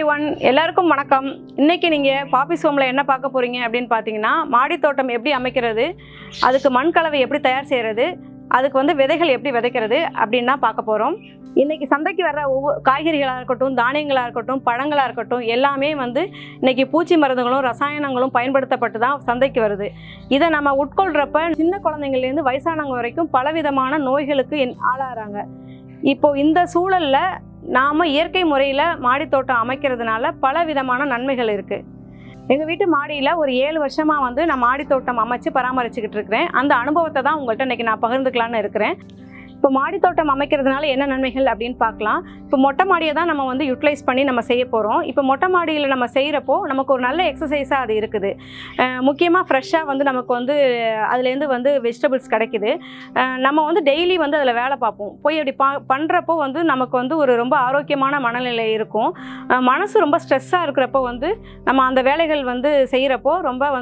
Everyone, எல்லாருக்கும் வணக்கம். இன்னைக்கு நீங்கள் பாப்பிஸ் ஹோமில் என்ன பார்க்க போகிறீங்க அப்படின்னு பார்த்தீங்கன்னா, மாடி தோட்டம் எப்படி அமைக்கிறது, அதுக்கு மண் கலவை எப்படி தயார் செய்கிறது, அதுக்கு விதைகள் எப்படி விதைக்கிறது அப்படின்னு தான் பார்க்க போகிறோம். இன்றைக்கி சந்தைக்கு வர்ற காய்கறிகளாக இருக்கட்டும், தானியங்களாக இருக்கட்டும், பழங்களாக இருக்கட்டும், எல்லாமே இன்றைக்கி பூச்சி மருந்துகளும் ரசாயனங்களும் பயன்படுத்தப்பட்டு தான் சந்தைக்கு வருது. இதை நம்ம உட்கொள்கிறப்ப சின்ன குழந்தைங்கள்லேருந்து வயசானவங்க வரைக்கும் பலவிதமான நோய்களுக்கு ஆளாகிறாங்க. இப்போது இந்த சூழலில் நாம் இயற்கை முறையில் மாடித்தோட்டம் அமைக்கிறதுனால பல விதமான நன்மைகள் இருக்குது. எங்கள் வீட்டு மாடியில் ஒரு 7 வருஷமாக நான் மாடித்தோட்டம் அமைச்சு பராமரிச்சுக்கிட்டு இருக்கிறேன். அந்த அனுபவத்தை தான் உங்கள்கிட்ட இன்றைக்கி நான் பகிர்ந்துக்கலான்னு இருக்கிறேன். இப்போ மாடித்தோட்டம் அமைக்கிறதுனால என்ன நன்மைகள் அப்படின்னு பார்க்கலாம். இப்போ மொட்டை மாடியை தான் நம்ம யூட்டிலைஸ் பண்ணி நம்ம செய்ய போகிறோம். இப்போ மொட்டை மாடியில் நம்ம செய்கிறப்போ நமக்கு ஒரு நல்ல எக்ஸசைஸாக அது இருக்குது. முக்கியமாக ஃப்ரெஷ்ஷாக நமக்கு அதுலேருந்து வெஜிடபிள்ஸ் கிடைக்குது. நம்ம டெய்லி அதில் வேலை பார்ப்போம். போய் அப்படி பண்ணுறப்போ நமக்கு ஒரு ரொம்ப ஆரோக்கியமான மனநிலை இருக்கும். மனசு ரொம்ப ஸ்ட்ரெஸ்ஸாக இருக்கிறப்போ நம்ம அந்த வேலைகள் செய்கிறப்போ ரொம்ப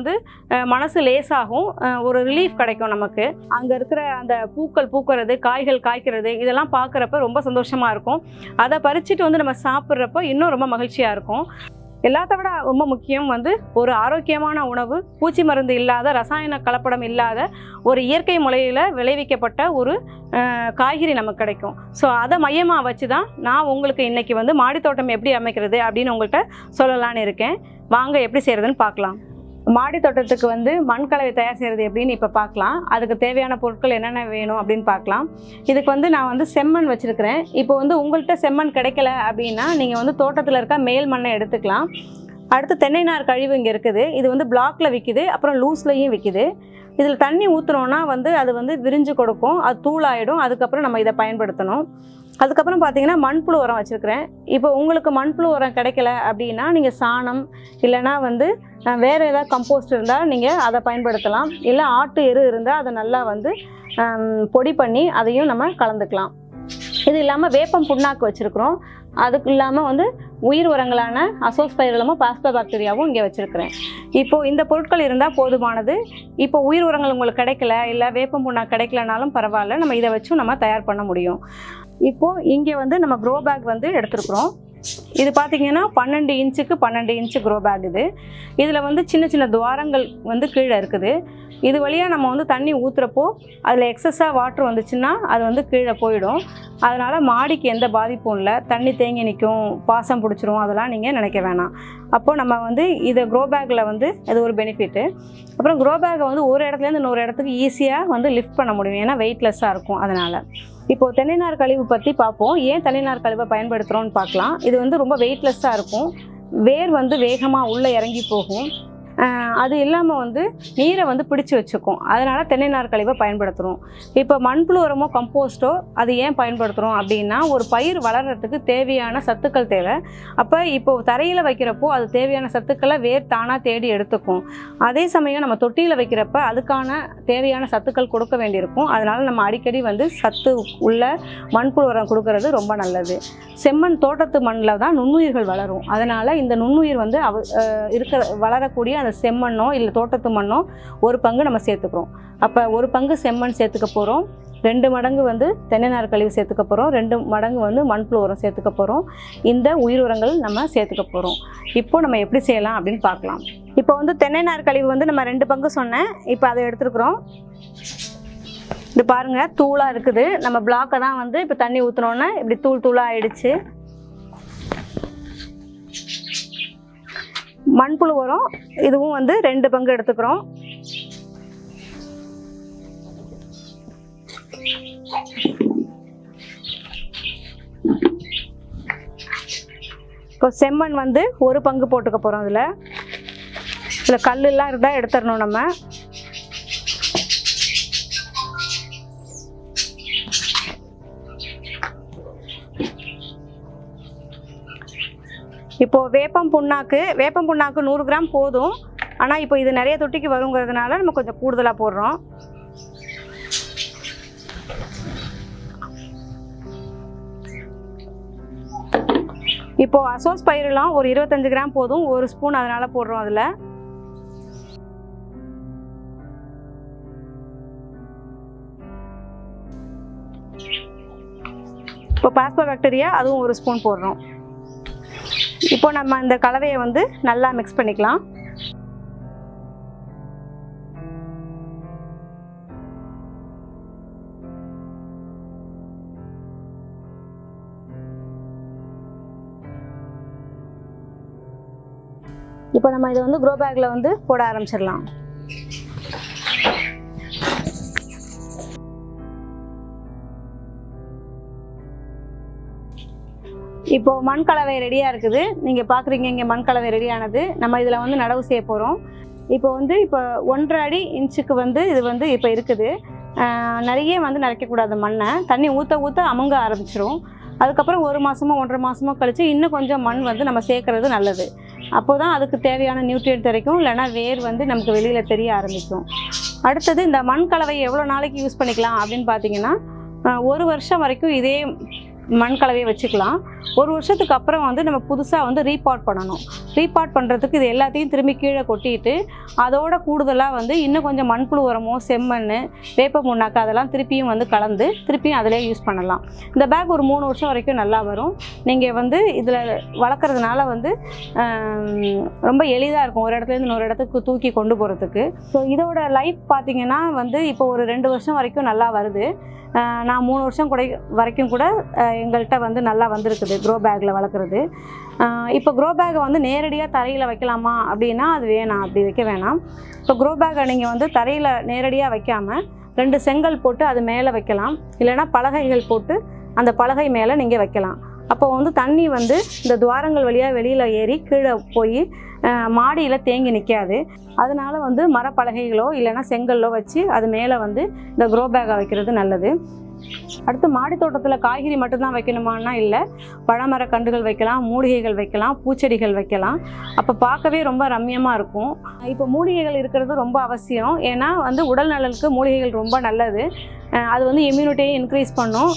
மனசு லேசாகும், ஒரு ரிலீஃப் கிடைக்கும் நமக்கு. அங்கே இருக்கிற அந்த பூக்கள் பூக்கிறது, காய்கள் காய்க்கிறது, இதெல்லாம் பார்க்குறப்ப ரொம்ப சந்தோஷமாக இருக்கும். அதை பறிச்சுட்டு நம்ம சாப்பிட்றப்போ இன்னும் ரொம்ப மகிழ்ச்சியாக இருக்கும். எல்லாத்த விட ரொம்ப முக்கியம் ஒரு ஆரோக்கியமான உணவு, பூச்சி மருந்து இல்லாத, ரசாயன கலப்படம் இல்லாத, ஒரு இயற்கை முறையில் விளைவிக்கப்பட்ட ஒரு காய்கறி நமக்கு கிடைக்கும். ஸோ அதை மையமாக வச்சு தான் நான் உங்களுக்கு இன்றைக்கி மாடித்தோட்டம் எப்படி அமைக்கிறது அப்படின்னு உங்கள்கிட்ட சொல்லலான்னு இருக்கேன். வாங்க எப்படி செய்கிறதுன்னு பார்க்கலாம். மாடி தோட்டத்துக்கு மண் கலவை தயார் செய்கிறது எப்படின்னு இப்போ பார்க்கலாம். அதுக்கு தேவையான பொருட்கள் என்னென்ன வேணும் அப்படின்னு பார்க்கலாம். இதுக்கு நான் செம்மண் வச்சுருக்கிறேன். இப்போ உங்கள்கிட்ட செம்மண் கிடைக்கல அப்படின்னா நீங்கள் தோட்டத்தில் இருக்க மேல் மண்ணை எடுத்துக்கலாம். அடுத்து தென்னை நார் கழிவு இங்கே இருக்குது. இது பிளாக்கில் விற்கிது, அப்புறம் லூஸ்லையும் விற்கிது. இதில் தண்ணி ஊற்றுனோன்னா அது விரிஞ்சு கொடுக்கும், அது தூளாயிடும். அதுக்கப்புறம் நம்ம இதை பயன்படுத்தணும். அதுக்கப்புறம் பார்த்தீங்கன்னா மண்புழு உரம் வச்சுருக்கிறேன். இப்போ உங்களுக்கு மண்புழு உரம் கிடைக்கல அப்படின்னா நீங்கள் சாணம் இல்லைனா வேறு ஏதாவது கம்போஸ்ட் இருந்தால் நீங்கள் அதை பயன்படுத்தலாம். இல்லை ஆட்டு எரு இருந்தால் அதை நல்லா பொடி பண்ணி அதையும் நம்ம கலந்துக்கலாம். இது இல்லாமல் வேப்பம் புண்ணாக்கு வச்சுருக்குறோம். அதுக்கு இல்லாமல் உயிர் உரங்களான அசோஸ்பைரலமும் பாஸ்போபாக்டீரியாவும் இங்கே வச்சுருக்கிறேன். இப்போது இந்த பொருட்கள் இருந்தால் போதுமானது. இப்போ உயிர் உரங்கள் உங்களுக்கு கிடைக்கல, இல்லை வேப்பம் புண்ணாக்கு கிடைக்கலனாலும் பரவாயில்ல, நம்ம இதை வச்சும் நம்ம தயார் பண்ண முடியும். இப்போது இங்கே நம்ம க்ரோ பேக் எடுத்துருக்குறோம். இது பார்த்திங்கன்னா 12 இன்ச்சுக்கு 12 இன்ச்சு க்ரோ பேக். இதில் சின்ன சின்ன துவாரங்கள் கீழே இருக்குது. இது வழியாக நம்ம தண்ணி ஊற்றுறப்போ அதில் எக்ஸஸாக வாட்ரு வந்துச்சுன்னா அது கீழே போயிடும். அதனால் மாடிக்கு எந்த பாதிப்பும் இல்லை. தண்ணி தேங்கி நிற்கும், பாசம் பிடிச்சிரும், அதெல்லாம் நீங்கள் நினைக்க வேணாம். அப்போது நம்ம இதை க்ரோ பேக்கில் இது ஒரு பெனிஃபிட்டு. அப்புறம் க்ரோ பேக்கை ஒரு இடத்துலேருந்து இன்னொரு இடத்துக்கு ஈஸியாக லிஃப்ட் பண்ண முடியும், ஏன்னா வெயிட்லெஸ்ஸாக இருக்கும். அதனால் இப்போது தென்னை நார் கழிவு பற்றி பார்ப்போம். ஏன் தென்னை நார் கழிவை பயன்படுத்துகிறோன்னு பார்க்கலாம். இது ரொம்ப வெயிட்லெஸ்ஸாக இருக்கும். வேர் வேகமாக உள்ளே இறங்கி போகும். அது இல்லாமல் நீரை பிடிச்சி வச்சுக்கும். அதனால் தென்னை நார் கழிவை பயன்படுத்துகிறோம். இப்போ மண்புழு உரமோ கம்போஸ்ட்டோ அது ஏன் பயன்படுத்துகிறோம் அப்படின்னா, ஒரு பயிர் வளர்கிறதுக்கு தேவையான சத்துக்கள் தேவை. அப்போ இப்போது தரையில் வைக்கிறப்போ அது தேவையான சத்துக்களை வேர் தானாக தேடி எடுத்துக்கும். அதே சமயம் நம்ம தொட்டியில் வைக்கிறப்ப அதுக்கான தேவையான சத்துக்கள் கொடுக்க வேண்டியிருக்கும். அதனால் நம்ம அடிக்கடி சத்து உள்ள மண்புழு உரம் கொடுக்கறது ரொம்ப நல்லது. செம்மண் தோட்டத்து மண்ணில் தான் நுண்ணுயிர்கள் வளரும். அதனால் இந்த நுண்ணுயிர் வளரக்கூடிய அந்த செம்மண்ணோ இல்லை தோட்டத்து மண்ணோ ஒரு பங்கு நம்ம சேர்த்துக்கிறோம். அப்போ ஒரு பங்கு செம்மண் சேர்த்துக்க போகிறோம், 2 மடங்கு தென்னை நார் கழிவு சேர்த்துக்க போகிறோம், 2 மடங்கு மண்புழு உரம் சேர்த்துக்க போகிறோம், இந்த உயிர் உரங்கள் நம்ம சேர்த்துக்க போகிறோம். இப்போ நம்ம எப்படி செய்யலாம் அப்படின்னு பார்க்கலாம். இப்போ தென்னை நார் கழிவு நம்ம 2 பங்கு சொன்னேன். இப்போ அதை எடுத்துருக்குறோம். இது பாருங்கள், தூளாக இருக்குது. நம்ம பிளாக்கை தான் இப்போ தண்ணி ஊற்றினோன்னே இப்படி தூளாக ஆயிடுச்சு. மண்புழு உரம் இதுவும் 2 பங்கு எடுத்துக்கிறோம். இப்போ செம்மண் 1 பங்கு போட்டுக்க போகிறோம். இதில் கல்லெல்லாம் இருந்தால் எடுத்துடணும் நம்ம. இப்போது வேப்பம் புண்ணாக்கு 100 கிராம் போதும். ஆனால் இப்போ இது நிறைய தொட்டிக்கு வருங்கிறதுனால நம்ம கொஞ்சம் கூடுதலாக போடுறோம். இப்போது அசோஸ்பைரலம் ஒரு 25 கிராம் போதும், 1 ஸ்பூன் அதனால் போடுறோம். அதில் இப்போ பாஸ்போபாக்டீரியா அதுவும் 1 ஸ்பூன் போடுறோம். இப்போ நம்ம இந்த கலவையை வந்து நல்லா மிக்ஸ் பண்ணிக்கலாம். இப்போ நம்ம இதை வந்து க்ரோ பேக்கில் வந்து போட ஆரம்பிச்சிடலாம். இப்போ மண் கலவை ரெடியாக இருக்குது. நீங்கள் பார்க்குறீங்க இங்கே மண் கலவை ரெடியானது. நம்ம இதில் வந்து நடவு செய்ய போகிறோம். இப்போ 1.5 அடி இன்ச்சுக்கு வந்து இது வந்து இப்போ இருக்குது. நிறைய வந்து நிறைக்கக்கூடாது மண்ணை. தண்ணி ஊற்ற ஊற்ற அமுங்க ஆரம்பிச்சிரும். அதுக்கப்புறம் 1 மாதமோ 1.5 மாதமோ கழித்து இன்னும் கொஞ்சம் மண் வந்து நம்ம சேர்க்குறது நல்லது. அப்போ தான் அதுக்கு தேவையான நியூட்ரியன்ட் கிடைக்கும். இல்லைனா வேர் வந்து நமக்கு வெளியில் தெரிய ஆரம்பிக்கும். அடுத்தது இந்த மண் கலவையை எவ்வளோ நாளைக்கு யூஸ் பண்ணிக்கலாம் அப்படின்னு பார்த்தீங்கன்னா 1 வருஷம் வரைக்கும் இதே மண் கலவையை வச்சுக்கலாம். 1 வருஷத்துக்கு அப்புறம் வந்து நம்ம புதுசாக வந்து ரீபாட் பண்ணணும். ரீபாட் பண்ணுறதுக்கு இது எல்லாத்தையும் திரும்பி கீழே கொட்டிட்டு அதோட கூடுதலாக வந்து இன்னும் கொஞ்சம் மண்புழு உரமோ செம்மண் வேப்ப முன்னாக்கு அதெல்லாம் திருப்பியும் வந்து கலந்து திருப்பியும் அதிலே யூஸ் பண்ணலாம். இந்த பேக் ஒரு 3 வருஷம் வரைக்கும் நல்லா வரும். நீங்கள் வந்து இதில் வளர்க்குறதுனால வந்து ரொம்ப எளிதாக இருக்கும் ஒரு இடத்துலேருந்து இன்னொரு இடத்துக்கு தூக்கி கொண்டு போகிறதுக்கு. ஸோ இதோட லைஃப் பார்த்திங்கன்னா வந்து இப்போ ஒரு 2 வருஷம் வரைக்கும் நல்லா வருது. நான் 3 வருஷம் வரைக்கும் கூட எங்கள்கிட்ட வந்து நல்லா வந்திருக்குது க்ரோ பேக்கில் வளர்க்குறது. இப்போ க்ரோ பேக்கை வந்து நேரடியாக தரையில் வைக்கலாமா அப்படின்னா அது வேணாம், அப்படி வைக்க வேணாம். இப்போ க்ரோ பேக்கை நீங்கள் வந்து தரையில் நேரடியாக வைக்காமல் 2 செங்கல் போட்டு அது மேலே வைக்கலாம். இல்லைனா பலகைகள் போட்டு அந்த பலகை மேலே நீங்கள் வைக்கலாம். அப்போ வந்து தண்ணி வந்து இந்த துவாரங்கள் வழியாக வெளியில் ஏறி கீழே போய் மாடியில் தேங்கி நிற்காது. அதனால் வந்து மரப்பலகைகளோ இல்லைனா செங்கல்லோ வச்சு அது மேலே வந்து இந்த க்ரோ பேக்கை வைக்கிறது நல்லது. அடுத்து மாடி தோட்டத்தில் காய்கறி மட்டும்தான் வைக்கணுமானா இல்லை, பழமர கன்றுகள் வைக்கலாம், மூலிகைகள் வைக்கலாம், பூச்செடிகள் வைக்கலாம். அப்போ பார்க்கவே ரொம்ப ரம்யமாக இருக்கும். இப்போ மூலிகைகள் இருக்கிறது ரொம்ப அவசியம். ஏன்னா வந்து உடல் நலனுக்கு மூலிகைகள் ரொம்ப நல்லது. அது வந்து இம்யூனிட்டியை இன்க்ரீஸ் பண்ணும்.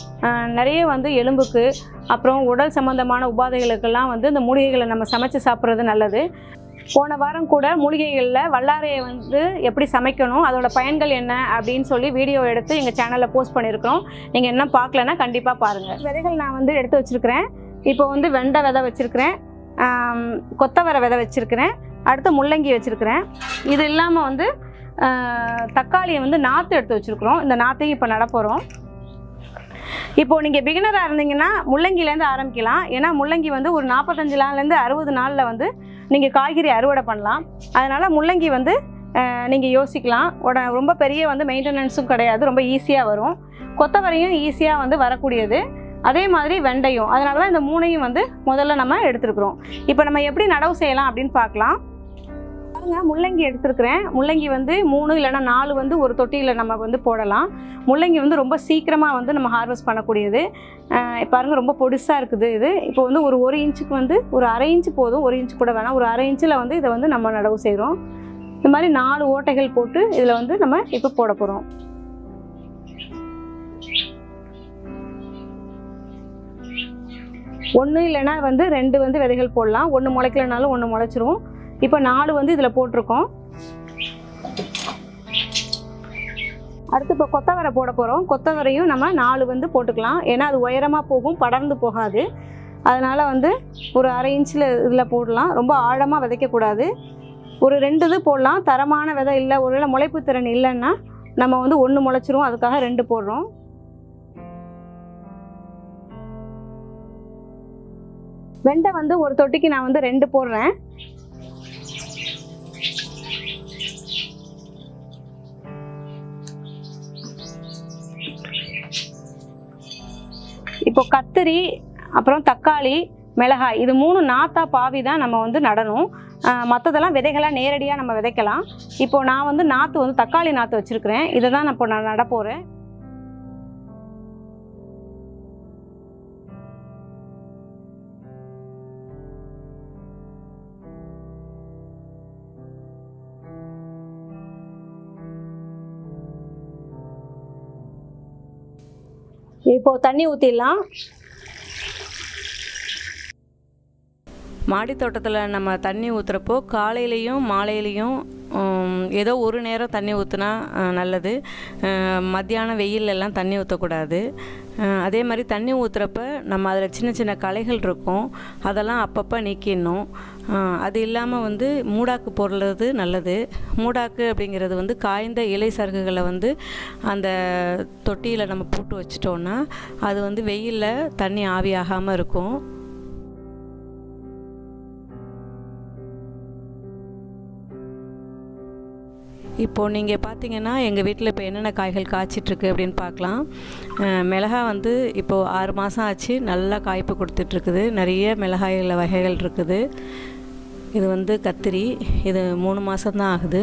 நிறைய வந்து எலும்புக்கு அப்புறம் உடல் சம்மந்தமான உபாதைகளுக்கெல்லாம் வந்து இந்த மூலிகைகளை நம்ம சமைச்சு சாப்பிட்றது நல்லது. போன வாரம் கூட மூலிகைகளில் வல்லாரையை வந்து எப்படி சமைக்கணும், அதோட பயன்கள் என்ன அப்படின்னு சொல்லி வீடியோ எடுத்து எங்கள் சேனலில் போஸ்ட் பண்ணியிருக்கிறோம். நீங்கள் என்ன பார்க்கலன்னா கண்டிப்பாக பாருங்கள். விதைகள் நான் வந்து எடுத்து வச்சுருக்கிறேன். இப்போ வந்து வெண்டை விதை வச்சுருக்கிறேன், கொத்தவரை விதை வச்சுருக்கிறேன், அடுத்து முள்ளங்கி வச்சுருக்கிறேன். இது இல்லாமல் வந்து தக்காளியை வந்து நாற்று எடுத்து வச்சுருக்குறோம். இந்த நாற்றையும் இப்போ நட போகிறோம். இப்போது நீங்கள் பிகினராக இருந்தீங்கன்னா முள்ளங்கிலேருந்து ஆரம்பிக்கலாம். ஏன்னா முள்ளங்கி வந்து ஒரு 45 நாள்லேருந்து 60 நாளில் வந்து நீங்கள் காய்கறி அறுவடை பண்ணலாம். அதனால் முள்ளங்கி வந்து நீங்கள் யோசிக்கலாம். ரொம்ப பெரிய வந்து மெயின்டெனன்ஸும் கிடையாது, ரொம்ப ஈஸியாக வரும். கொத்தவரையும் ஈஸியாக வந்து வரக்கூடியது. அதே மாதிரி வெண்டையும். அதனால தான் இந்த 3ஐயும் வந்து முதல்ல நம்ம எடுத்துருக்குறோம். இப்போ நம்ம எப்படி நடவு செய்யலாம் அப்படின்னு பார்க்கலாம். பாருங்கள், முள்ளங்கி எடுத்துருக்கிறேன். முள்ளங்கி வந்து 3 இல்லைனா 4 வந்து ஒரு தொட்டியில் நம்ம வந்து போடலாம். முள்ளங்கி வந்து ரொம்ப சீக்கிரமாக வந்து நம்ம ஹார்வெஸ்ட் பண்ணக்கூடியது. பாருங்கள், ரொம்ப பொடிசாக இருக்குது இது. இப்போ வந்து ஒரு 1 இன்ச்சுக்கு வந்து ஒரு 1/2 இன்ச்சு போதும், 1 இன்ச்சு கூட வேணாம். ஒரு 1/2 இன்ச்சில் வந்து இதை வந்து நம்ம நடவு செய்கிறோம். இந்த மாதிரி 4 ஓட்டைகள் போட்டு இதில் வந்து நம்ம இப்போ போட போகிறோம். ஒன்று இல்லைனா வந்து 2 வந்து விதைகள் போடலாம். 1 முளைக்கலனாலும் 1 முளைச்சிரும். இப்போ 4 வந்து இதில் போட்டிருக்கோம். அடுத்து இப்போ கொத்தவரை போட போகிறோம். கொத்தவரையும் நம்ம 4 வந்து போட்டுக்கலாம். ஏன்னா அது உயரமாக போகும், படர்ந்து போகாது. அதனால் வந்து ஒரு 1/2 இன்ச்சில் இதில் போடலாம். ரொம்ப ஆழமாக விதைக்கக்கூடாது. ஒரு 2 இது போடலாம். தரமான விதை இல்லை, ஒருவேளை முளைப்பு திறன் இல்லைன்னா நம்ம வந்து 1 முளைச்சிரும். அதுக்காக 2 போடுறோம். வெண்டை வந்து ஒரு தொட்டிக்கு நான் வந்து 2 போடுறேன். இப்போ கத்திரி, அப்புறம் தக்காளி, மிளகாய், இது 3 நாத்தா பாவி தான் நம்ம வந்து நடணும். மற்றதெல்லாம் விதைகளாக நேரடியாக நம்ம விதைக்கலாம். இப்போது நான் வந்து நாற்று வந்து தக்காளி நாற்று வச்சுருக்கிறேன். இதை தான் நான் இப்போ நட போகிறேன். இப்போ தண்ணி ஊற்றிடலாம். மாடி தோட்டத்தில் நம்ம தண்ணி ஊற்றுறப்போ காலையிலையும் மாலையிலையும் ஏதோ ஒரு நேரம் தண்ணி ஊற்றினா நல்லது. மத்தியானம் வெயிலெல்லாம் தண்ணி ஊற்றக்கூடாது. அதே மாதிரி தண்ணி ஊற்றுறப்ப நம்ம அதில் சின்ன சின்ன களைகள் இருக்கும், அதெல்லாம் அப்பப்போ நீக்கிடணும். அது இல்லாமல் வந்து மூடாக்கு போடுறது நல்லது. மூடாக்கு அப்படிங்கிறது வந்து காய்ந்த இலை சருகுகளை வந்து அந்த தொட்டியில் நம்ம போட்டு வச்சிட்டோன்னா அது வந்து வெயிலில் தண்ணி ஆவியாகாமல் இருக்கும். இப்போது நீங்கள் பார்த்தீங்கன்னா எங்கள் வீட்டில் இப்போ என்னென்ன காய்கள் காய்ச்சிட்ருக்கு அப்படின்னு பார்க்கலாம். மிளகாய் வந்து இப்போது 6 மாதம் ஆச்சு, நல்லா காய்ப்பு கொடுத்துட்ருக்குது. நிறைய மிளகாய்கள் வகைகள் இருக்குது. இது வந்து கத்திரி, இது 3 மாதம்தான் ஆகுது.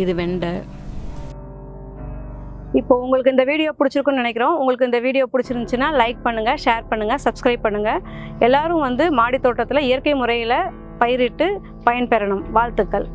இது வெண்டை. இப்போது உங்களுக்கு இந்த வீடியோ பிடிச்சிருக்குன்னு நினைக்கிறோம். உங்களுக்கு இந்த வீடியோ பிடிச்சிருந்துச்சுன்னா லைக் பண்ணுங்கள், ஷேர் பண்ணுங்கள், சப்ஸ்கிரைப் பண்ணுங்கள். எல்லோரும் வந்து மாடி தோட்டத்தில் இயற்கை முறையில் பயிரிட்டு பயன்பெறணும். வாழ்த்துக்கள்.